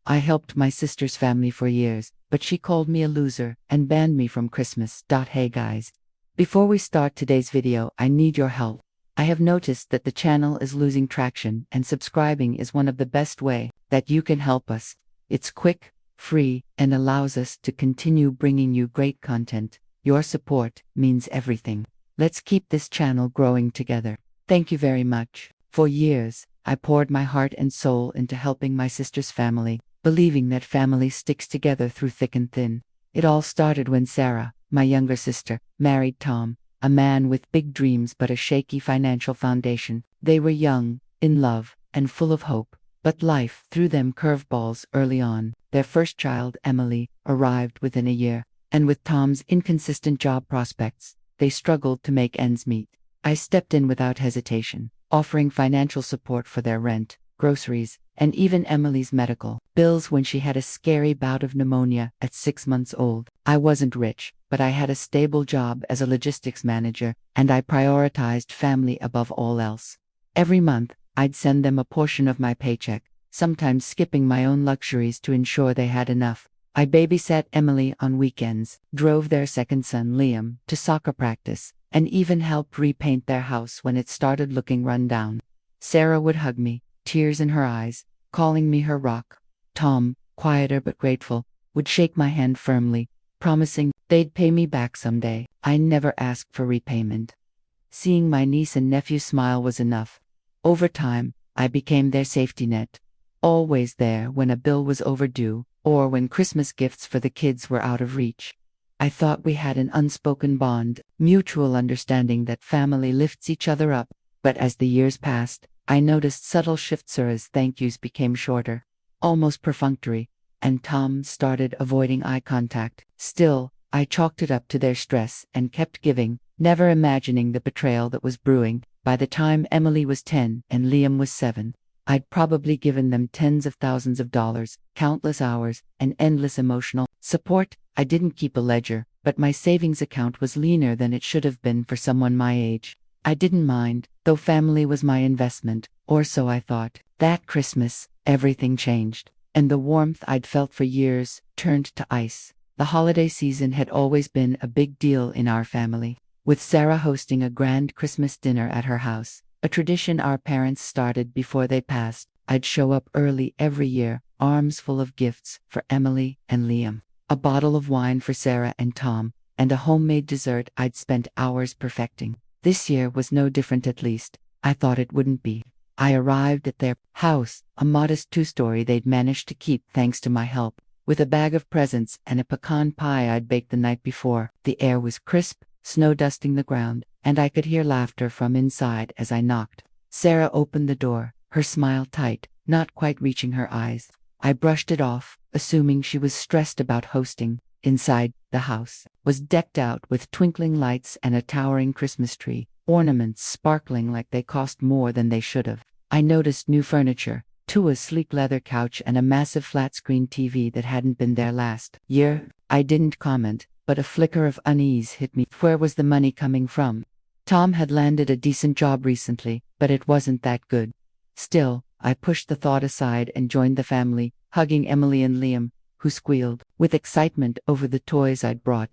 I helped my sister's family for years, but she called me a loser and banned me from Christmas. Hey guys. Before we start today's video, I need your help. I have noticed that the channel is losing traction, and subscribing is one of the best way that you can help us. It's quick, free, and allows us to continue bringing you great content. Your support means everything. Let's keep this channel growing together. Thank you very much. For years, I poured my heart and soul into helping my sister's family, believing that family sticks together through thick and thin. It all started when Sarah, my younger sister, married Tom, a man with big dreams but a shaky financial foundation. They were young, in love, and full of hope, but life threw them curveballs early on. Their first child, Emily, arrived within a year, and with Tom's inconsistent job prospects, they struggled to make ends meet. I stepped in without hesitation, offering financial support for their rent, groceries, and even Emily's medical bills when she had a scary bout of pneumonia at 6 months old. I wasn't rich, but I had a stable job as a logistics manager, and I prioritized family above all else. Every month, I'd send them a portion of my paycheck, sometimes skipping my own luxuries to ensure they had enough. I babysat Emily on weekends, drove their second son, Liam, to soccer practice, and even helped repaint their house when it started looking run down. Sarah would hug me, tears in her eyes, calling me her rock. Tom, quieter but grateful, would shake my hand firmly, promising they'd pay me back someday. I never asked for repayment. Seeing my niece and nephew smile was enough. Over time, I became their safety net, always there when a bill was overdue, or when Christmas gifts for the kids were out of reach. I thought we had an unspoken bond, mutual understanding that family lifts each other up, but as the years passed, I noticed subtle shifts as thank yous became shorter, almost perfunctory, and Tom started avoiding eye contact. Still, I chalked it up to their stress and kept giving, never imagining the betrayal that was brewing. By the time Emily was 10 and Liam was 7, I'd probably given them tens of thousands of dollars, countless hours, and endless emotional support. I didn't keep a ledger, but my savings account was leaner than it should have been for someone my age. I didn't mind, though family was my investment, or so I thought. That Christmas, everything changed, and the warmth I'd felt for years turned to ice. The holiday season had always been a big deal in our family, with Sarah hosting a grand Christmas dinner at her house, a tradition our parents started before they passed. I'd show up early every year, arms full of gifts for Emily and Liam, a bottle of wine for Sarah and Tom, and a homemade dessert I'd spent hours perfecting. This year was no different, at least I thought it wouldn't be. I arrived at their house, a modest 2-story they'd managed to keep thanks to my help, with a bag of presents and a pecan pie I'd baked the night before. The air was crisp, snow dusting the ground, and I could hear laughter from inside as I knocked. Sarah opened the door, her smile tight, not quite reaching her eyes. I brushed it off, assuming she was stressed about hosting. Inside, the house was decked out with twinkling lights and a towering Christmas tree, ornaments sparkling like they cost more than they should have. I noticed new furniture, too, a sleek leather couch and a massive flat-screen TV that hadn't been there last year. I didn't comment, but a flicker of unease hit me. Where was the money coming from? Tom had landed a decent job recently, but it wasn't that good. Still, I pushed the thought aside and joined the family, hugging Emily and Liam, who squealed with excitement over the toys I'd brought.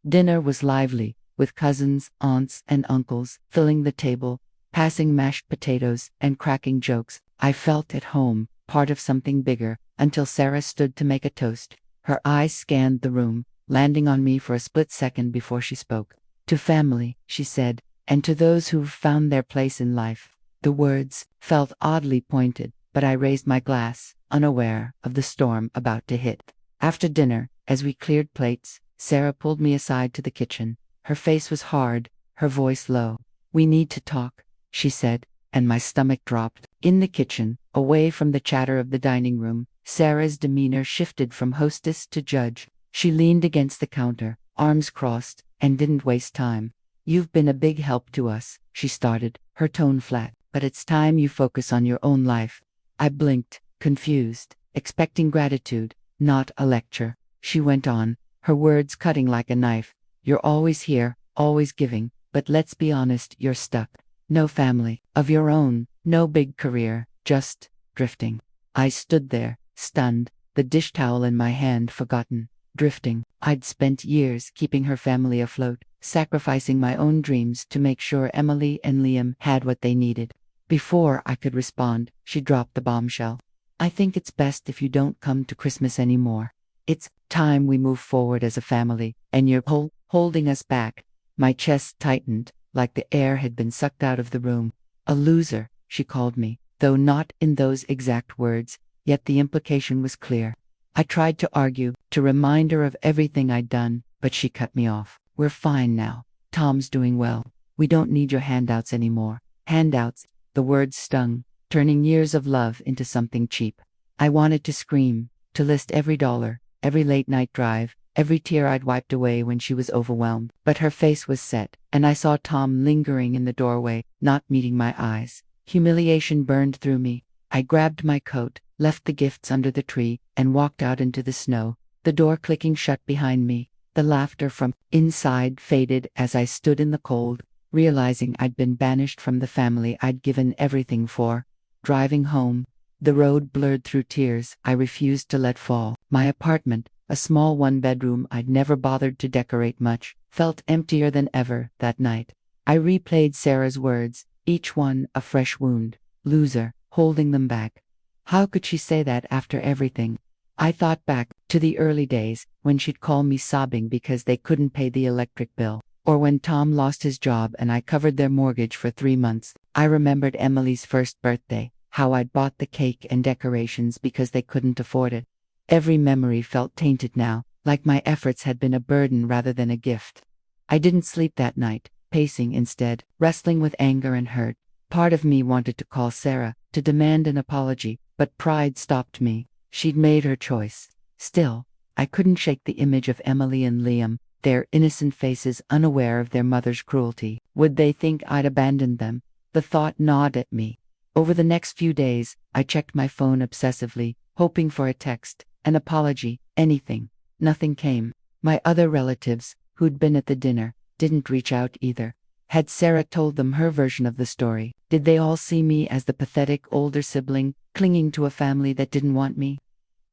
Dinner was lively, with cousins, aunts, and uncles filling the table, passing mashed potatoes and cracking jokes. I felt at home, part of something bigger, until Sarah stood to make a toast. Her eyes scanned the room, landing on me for a split second before she spoke. "To family," she said, "and to those who've found their place in life." The words felt oddly pointed, but I raised my glass, unaware of the storm about to hit. After dinner, as we cleared plates, Sarah pulled me aside to the kitchen. Her face was hard, her voice low. "We need to talk," she said, and my stomach dropped. In the kitchen, away from the chatter of the dining room, Sarah's demeanor shifted from hostess to judge. She leaned against the counter, arms crossed, and didn't waste time. "You've been a big help to us," she started, her tone flat, "but it's time you focus on your own life." I blinked, confused, expecting gratitude, not a lecture. She went on, her words cutting like a knife. "You're always here, always giving, but let's be honest, you're stuck. No family of your own, no big career, just drifting." I stood there, stunned, the dish towel in my hand forgotten, drifting. I'd spent years keeping her family afloat, sacrificing my own dreams to make sure Emily and Liam had what they needed. Before I could respond, she dropped the bombshell. I think it's best if you don't come to Christmas anymore. It's time we move forward as a family, and you're holding us back. My chest tightened, like the air had been sucked out of the room. A loser, she called me, though not in those exact words, yet the implication was clear. I tried to argue, to remind her of everything I'd done, but she cut me off. We're fine now. Tom's doing well. We don't need your handouts anymore. Handouts, the words stung, turning years of love into something cheap. I wanted to scream, to list every dollar, every late-night drive, every tear I'd wiped away when she was overwhelmed. But her face was set, and I saw Tom lingering in the doorway, not meeting my eyes. Humiliation burned through me. I grabbed my coat, left the gifts under the tree, and walked out into the snow, the door clicking shut behind me. The laughter from inside faded as I stood in the cold, realizing I'd been banished from the family I'd given everything for. Driving home, the road blurred through tears I refused to let fall. My apartment, a small one-bedroom I'd never bothered to decorate much, felt emptier than ever that night. I replayed Sarah's words, each one a fresh wound. Loser, holding them back. How could she say that after everything? I thought back to the early days, when she'd call me sobbing because they couldn't pay the electric bill, or when Tom lost his job and I covered their mortgage for 3 months. I remembered Emily's first birthday, how I'd bought the cake and decorations because they couldn't afford it. Every memory felt tainted now, like my efforts had been a burden rather than a gift. I didn't sleep that night, pacing instead, wrestling with anger and hurt. Part of me wanted to call Sarah, to demand an apology, but pride stopped me. She'd made her choice. Still, I couldn't shake the image of Emily and Liam, their innocent faces unaware of their mother's cruelty. Would they think I'd abandoned them? The thought gnawed at me. Over the next few days, I checked my phone obsessively, hoping for a text, an apology, anything. Nothing came. My other relatives, who'd been at the dinner, didn't reach out either. Had Sarah told them her version of the story? Did they all see me as the pathetic older sibling, clinging to a family that didn't want me?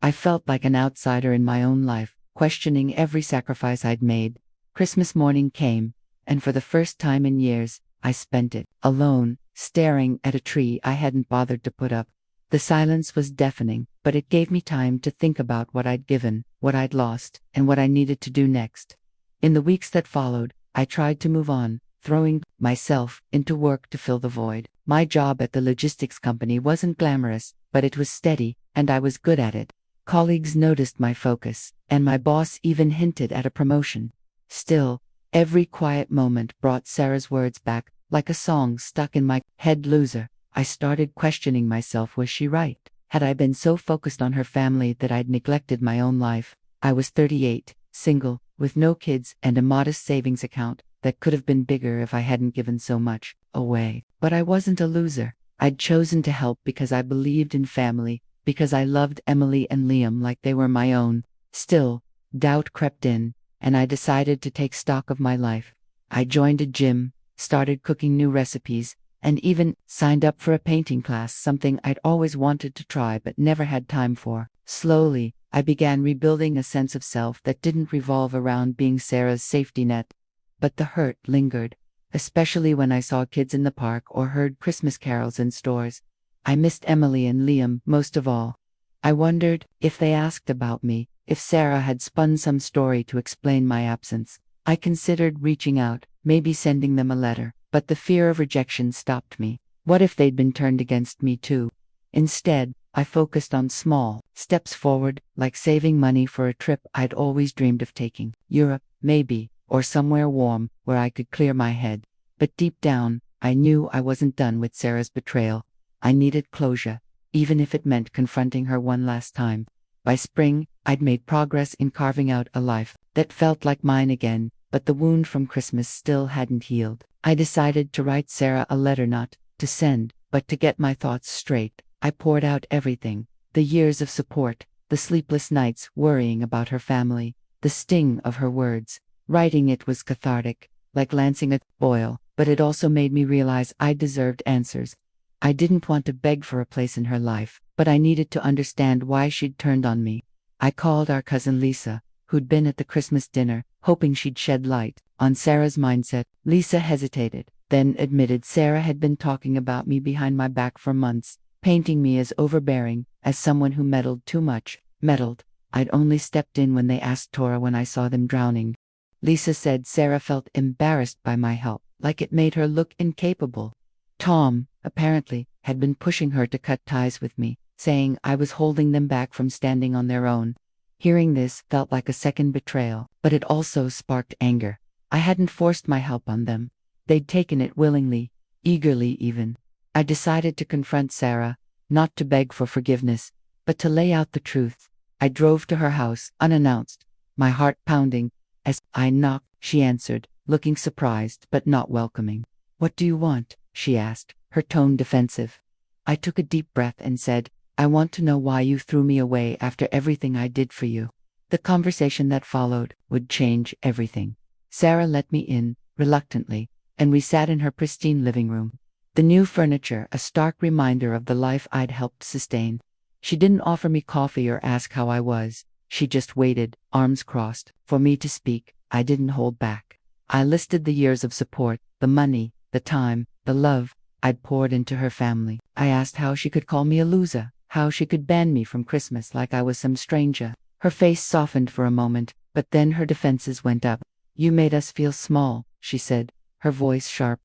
I felt like an outsider in my own life, questioning every sacrifice I'd made. Christmas morning came, and for the first time in years, I spent it alone, staring at a tree I hadn't bothered to put up. The silence was deafening, but it gave me time to think about what I'd given, what I'd lost, and what I needed to do next. In the weeks that followed, I tried to move on, throwing myself into work to fill the void. My job at the logistics company wasn't glamorous, but it was steady, and I was good at it. Colleagues noticed my focus, and my boss even hinted at a promotion. Still, every quiet moment brought Sarah's words back, like a song stuck in my head. Loser. I started questioning myself. Was she right? Had I been so focused on her family that I'd neglected my own life? I was 38, single, with no kids and a modest savings account that could have been bigger if I hadn't given so much away. But I wasn't a loser. I'd chosen to help because I believed in family, because I loved Emily and Liam like they were my own. Still, doubt crept in, and I decided to take stock of my life. I joined a gym, started cooking new recipes, and even signed up for a painting class, something I'd always wanted to try but never had time for. Slowly, I began rebuilding a sense of self that didn't revolve around being Sarah's safety net. But the hurt lingered, especially when I saw kids in the park or heard Christmas carols in stores. I missed Emily and Liam most of all. I wondered if they asked about me, if Sarah had spun some story to explain my absence. I considered reaching out, maybe sending them a letter, but the fear of rejection stopped me. What if they'd been turned against me too? Instead, I focused on small steps forward, like saving money for a trip I'd always dreamed of taking. Europe, maybe, or somewhere warm where I could clear my head. But deep down, I knew I wasn't done with Sarah's betrayal. I needed closure, even if it meant confronting her one last time. By spring, I'd made progress in carving out a life that felt like mine again, but the wound from Christmas still hadn't healed. I decided to write Sarah a letter, not to send, but to get my thoughts straight. I poured out everything: the years of support, the sleepless nights worrying about her family, the sting of her words. Writing it was cathartic, like lancing a boil, but it also made me realize I deserved answers. I didn't want to beg for a place in her life, but I needed to understand why she'd turned on me. I called our cousin Lisa, who'd been at the Christmas dinner, hoping she'd shed light on Sarah's mindset. Lisa hesitated, then admitted Sarah had been talking about me behind my back for months, painting me as overbearing, as someone who meddled too much. Meddled. I'd only stepped in when they asked Tora when I saw them drowning. Lisa said Sarah felt embarrassed by my help, like it made her look incapable. Tom, apparently, had been pushing her to cut ties with me, saying I was holding them back from standing on their own. Hearing this felt like a second betrayal, but it also sparked anger. I hadn't forced my help on them. They'd taken it willingly, eagerly even. I decided to confront Sarah, not to beg for forgiveness, but to lay out the truth. I drove to her house, unannounced, my heart pounding. As I knocked, she answered, looking surprised but not welcoming. "What do you want?" she asked, her tone defensive. I took a deep breath and said, "I want to know why you threw me away after everything I did for you." The conversation that followed would change everything. Sarah let me in, reluctantly, and we sat in her pristine living room. The new furniture, a stark reminder of the life I'd helped sustain. She didn't offer me coffee or ask how I was. She just waited, arms crossed, for me to speak. I didn't hold back. I listed the years of support, the money, the time, the love I'd poured into her family. I asked how she could call me a loser, how she could ban me from Christmas like I was some stranger. Her face softened for a moment, but then her defenses went up. "You made us feel small," she said, her voice sharp.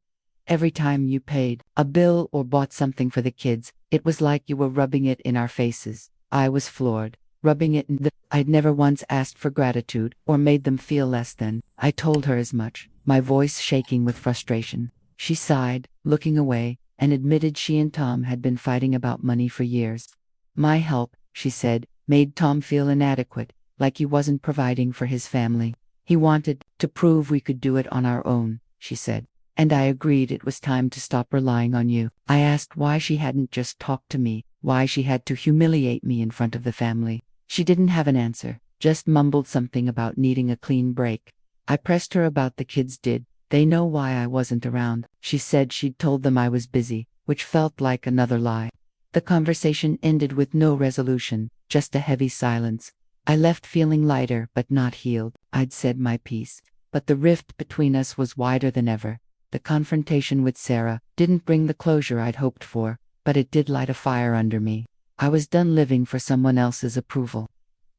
"Every time you paid a bill or bought something for the kids, it was like you were rubbing it in our faces." I was floored. Rubbing it in the... I'd never once asked for gratitude or made them feel less than. I told her as much, my voice shaking with frustration. She sighed, looking away, and admitted she and Tom had been fighting about money for years. "My help," she said, "made Tom feel inadequate, like he wasn't providing for his family. He wanted to prove we could do it on our own," she said. "And I agreed it was time to stop relying on you." I asked why she hadn't just talked to me, why she had to humiliate me in front of the family. She didn't have an answer, just mumbled something about needing a clean break. I pressed her about the kids. Did they know why I wasn't around? She said she'd told them I was busy, which felt like another lie. The conversation ended with no resolution, just a heavy silence. I left feeling lighter but not healed. I'd said my piece, but the rift between us was wider than ever. The confrontation with Sarah didn't bring the closure I'd hoped for, but it did light a fire under me. I was done living for someone else's approval.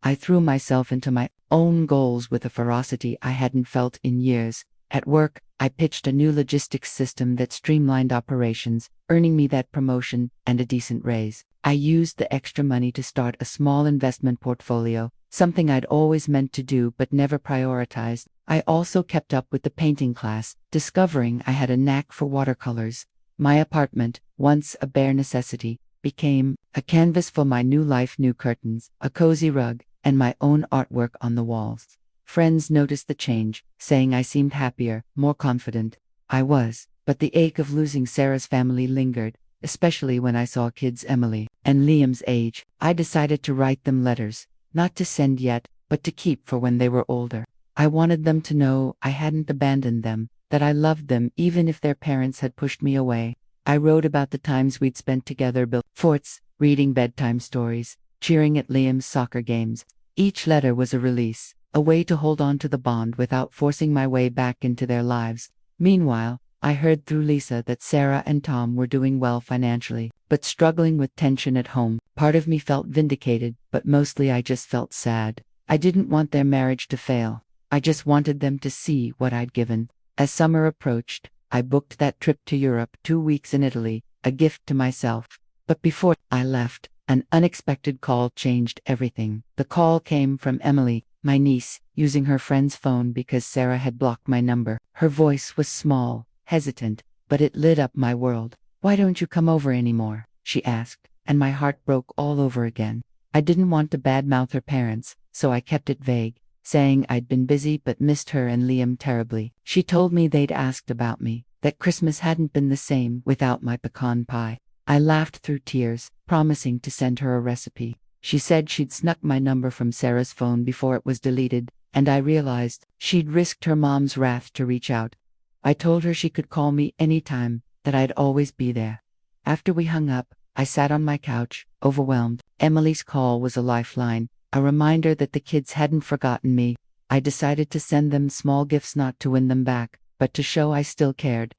I threw myself into my own goals with a ferocity I hadn't felt in years. At work, I pitched a new logistics system that streamlined operations, earning me that promotion and a decent raise. I used the extra money to start a small investment portfolio, something I'd always meant to do but never prioritized. I also kept up with the painting class, discovering I had a knack for watercolors. My apartment, once a bare necessity, became a canvas for my new life. New curtains, a cozy rug, and my own artwork on the walls. Friends noticed the change, saying I seemed happier, more confident. I was, but the ache of losing Sarah's family lingered, especially when I saw kids Emily and Liam's age. I decided to write them letters, not to send yet, but to keep for when they were older. I wanted them to know I hadn't abandoned them, that I loved them even if their parents had pushed me away. I wrote about the times we'd spent together, built forts, reading bedtime stories, cheering at Liam's soccer games. Each letter was a release, a way to hold on to the bond without forcing my way back into their lives. Meanwhile, I heard through Lisa that Sarah and Tom were doing well financially, but struggling with tension at home. Part of me felt vindicated, but mostly I just felt sad. I didn't want their marriage to fail. I just wanted them to see what I'd given. As summer approached, I booked that trip to Europe, 2 weeks in Italy, a gift to myself. But before I left, an unexpected call changed everything. The call came from Emily, my niece, using her friend's phone because Sarah had blocked my number. Her voice was small, hesitant, but it lit up my world. "Why don't you come over anymore?" she asked, and my heart broke all over again. I didn't want to badmouth her parents, so I kept it vague, saying I'd been busy but missed her and Liam terribly. She told me they'd asked about me, that Christmas hadn't been the same without my pecan pie. I laughed through tears, promising to send her a recipe. She said she'd snuck my number from Sarah's phone before it was deleted, and I realized she'd risked her mom's wrath to reach out. I told her she could call me anytime, that I'd always be there. After we hung up, I sat on my couch, overwhelmed. Emily's call was a lifeline. a reminder that the kids hadn't forgotten me. I decided to send them small gifts, not to win them back, but to show I still cared.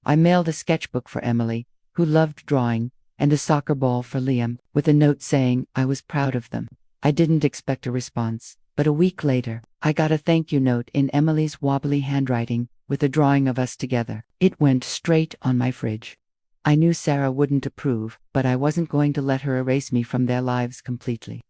I mailed a sketchbook for Emily, who loved drawing, and a soccer ball for Liam, with a note saying I was proud of them. I didn't expect a response, but a week later, I got a thank you note in Emily's wobbly handwriting, with a drawing of us together. It went straight on my fridge. I knew Sarah wouldn't approve, but I wasn't going to let her erase me from their lives completely.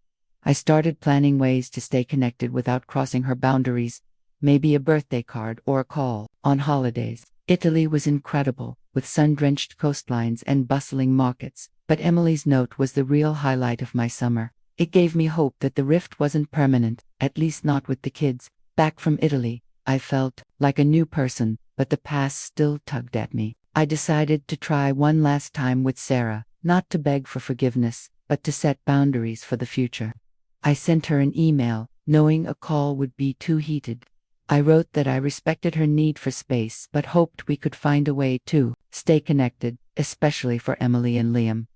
I started planning ways to stay connected without crossing her boundaries, maybe a birthday card or a call. On holidays, Italy was incredible, with sun-drenched coastlines and bustling markets, but Emily's note was the real highlight of my summer. It gave me hope that the rift wasn't permanent, at least not with the kids. Back from Italy, I felt like a new person, but the past still tugged at me. I decided to try one last time with Sarah, not to beg for forgiveness, but to set boundaries for the future. I sent her an email, knowing a call would be too heated. I wrote that I respected her need for space but hoped we could find a way to stay connected, especially for Emily and Liam.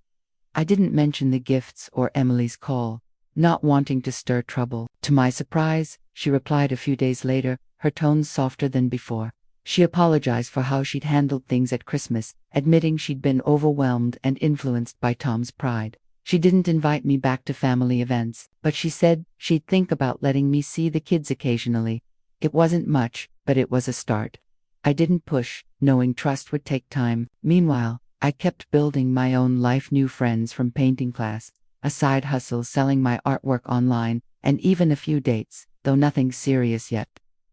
I didn't mention the gifts or Emily's call, not wanting to stir trouble. To my surprise, she replied a few days later, her tone softer than before. She apologized for how she'd handled things at Christmas, admitting she'd been overwhelmed and influenced by Tom's pride. She didn't invite me back to family events, but she said she'd think about letting me see the kids occasionally. It wasn't much, but it was a start. I didn't push, knowing trust would take time. Meanwhile, I kept building my own life, new friends from painting class, a side hustle selling my artwork online, and even a few dates, though nothing serious yet.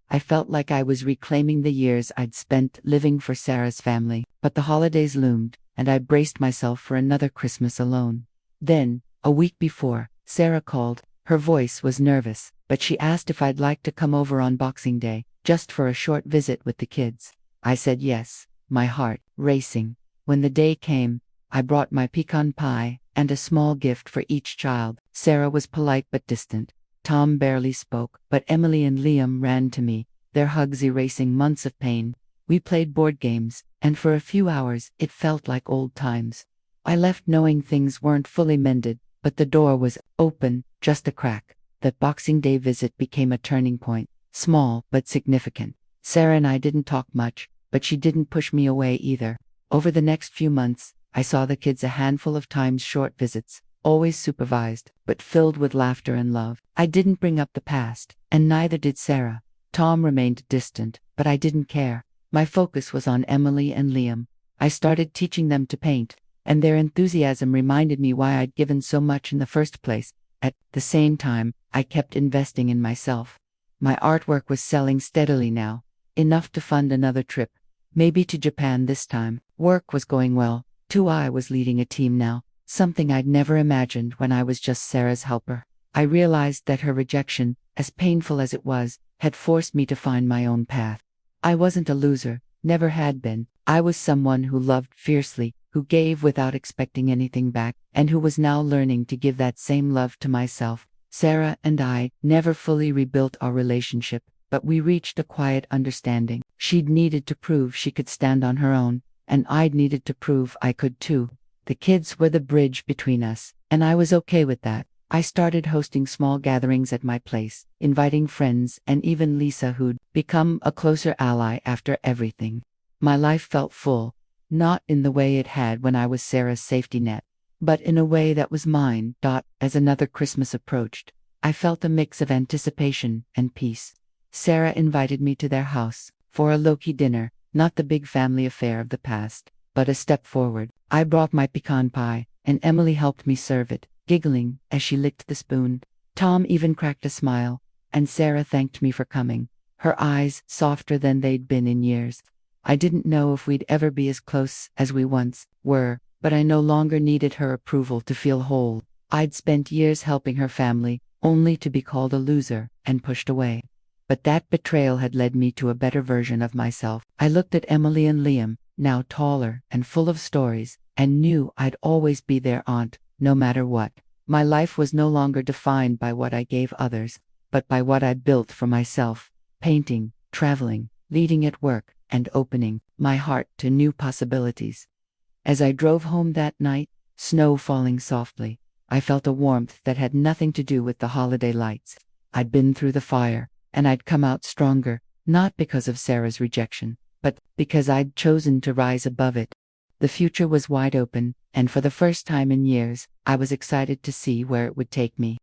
I felt like I was reclaiming the years I'd spent living for Sarah's family, but the holidays loomed, and I braced myself for another Christmas alone. Then, a week before, Sarah called. Her voice was nervous, but she asked if I'd like to come over on Boxing Day, just for a short visit with the kids. I said yes, my heart racing. When the day came, I brought my pecan pie and a small gift for each child. Sarah was polite but distant. Tom barely spoke, but Emily and Liam ran to me, their hugs erasing months of pain. We played board games, and for a few hours, it felt like old times. I left knowing things weren't fully mended, but the door was open, just a crack. That Boxing Day visit became a turning point, small but significant. Sarah and I didn't talk much, but she didn't push me away either. Over the next few months, I saw the kids a handful of times, short visits, always supervised, but filled with laughter and love. I didn't bring up the past, and neither did Sarah. Tom remained distant, but I didn't care. My focus was on Emily and Liam. I started teaching them to paint, and their enthusiasm reminded me why I'd given so much in the first place. At the same time, I kept investing in myself. My artwork was selling steadily now, enough to fund another trip, maybe to Japan this time. Work was going well, too. I was leading a team now, something I'd never imagined when I was just Sarah's helper. I realized that her rejection, as painful as it was, had forced me to find my own path. I wasn't a loser, never had been. I was someone who loved fiercely, who gave without expecting anything back, and who was now learning to give that same love to myself. Sarah and I never fully rebuilt our relationship, but we reached a quiet understanding. She'd needed to prove she could stand on her own, and I'd needed to prove I could too. The kids were the bridge between us, and I was okay with that. I started hosting small gatherings at my place, inviting friends and even Lisa, who'd become a closer ally after everything. My life felt full. Not in the way it had when I was Sarah's safety net, but in a way that was mine. As another Christmas approached, I felt a mix of anticipation and peace. Sarah invited me to their house for a low-key dinner, not the big family affair of the past, but a step forward. I brought my pecan pie, and Emily helped me serve it, giggling as she licked the spoon. Tom even cracked a smile, and Sarah thanked me for coming, her eyes softer than they'd been in years. I didn't know if we'd ever be as close as we once were, but I no longer needed her approval to feel whole. I'd spent years helping her family, only to be called a loser and pushed away. But that betrayal had led me to a better version of myself. I looked at Emily and Liam, now taller and full of stories, and knew I'd always be their aunt, no matter what. My life was no longer defined by what I gave others, but by what I built for myself: painting, traveling, leading at work, and opening my heart to new possibilities. As I drove home that night, snow falling softly, I felt a warmth that had nothing to do with the holiday lights. I'd been through the fire, and I'd come out stronger, not because of Sarah's rejection, but because I'd chosen to rise above it. The future was wide open, and for the first time in years, I was excited to see where it would take me.